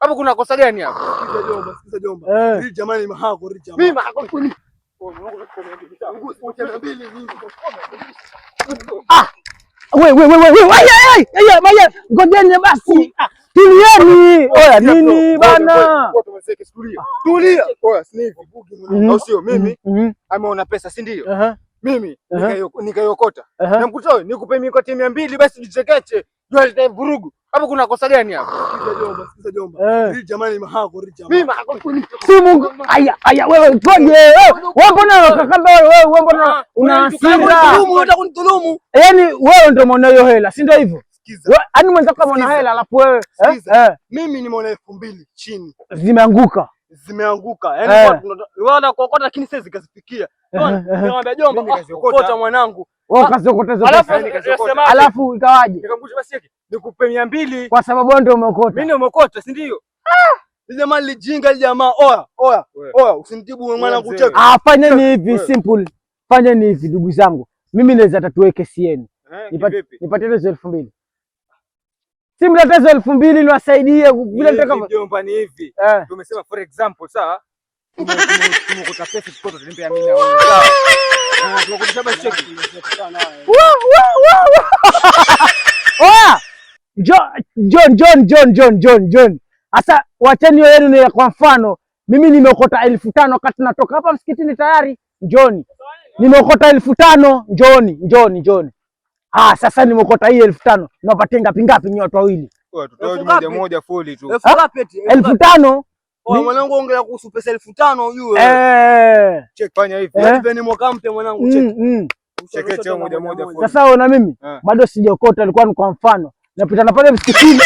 Hapo kuna kosa gani hapo? Sikiza jomba. Hili jamani mahako, hili jamani. Mimi mahako kwani? Wewe, ngojeni basi. Tulieni. Oya nini bana? Tulia. Oya snivi. Au sio mimi? Ameona pesa si ndio? Mimi nikaiokota. Na mkutoe nikupe mikoti 200 basi tuchekeche. Jua vurugu. Hapo kuna kosa gani hapo? Sikiza jomba. Hili jamani mahako, hili jamani. Mimi mahako kwani? Si Mungu. Aya wewe ngoje. Wewe mbona unakakamba wewe mbona una hasira? Unataka kunidhulumu. Yaani wewe ndio umeona hiyo hela, si ndio hivyo? Yaani mwenzako ameona hela alafu wewe mimi nimeona 2000 chini. Zimeanguka. Yaani wala kuokota lakini sasa zikazifikia. Nikamwambia jomba, okota mwanangu. Wewe ukazokota zote. Alafu ikawaje? Nikamkuta basi yake. Nikupe 200 kwa sababu wewe ndio umeokota. Mimi ndio umeokota, si ndio? Jamaa lijinga jamaa. Oya, usinitibu mwanangu cheke. Fanyeni hivi simple. Fanyeni hivi ndugu zangu. Mimi naweza tatuwe kesi yenu. Nipatie hizo 2000. Si mlete hizo 2000 niwasaidie vile nataka. Jomba ni hivi. Tumesema for example sawa? Tumekuta pesa tukoto tulimpa mimi na wewe. Sawa? Tunakutisha basi cheki. Oya! John. Asa wacheni wenu ni kwa mfano. Mimi nimeokota 1500 wakati natoka hapa msikitini tayari. Njoni. Nimeokota 1500, njoni. Sasa nimeokota hii 1500. Napatia ngapi ni watu wawili? Tutoe moja full tu. 1500. Mwanangu ongea kuhusu pesa 1500 ujue. Check fanya hivi. Nipe ni mwaka mpya mwanangu check. Chekeche moja full. Sasa wewe na mimi bado sijaokota, ilikuwa ni kwa mfano. Napita na pale msikitini.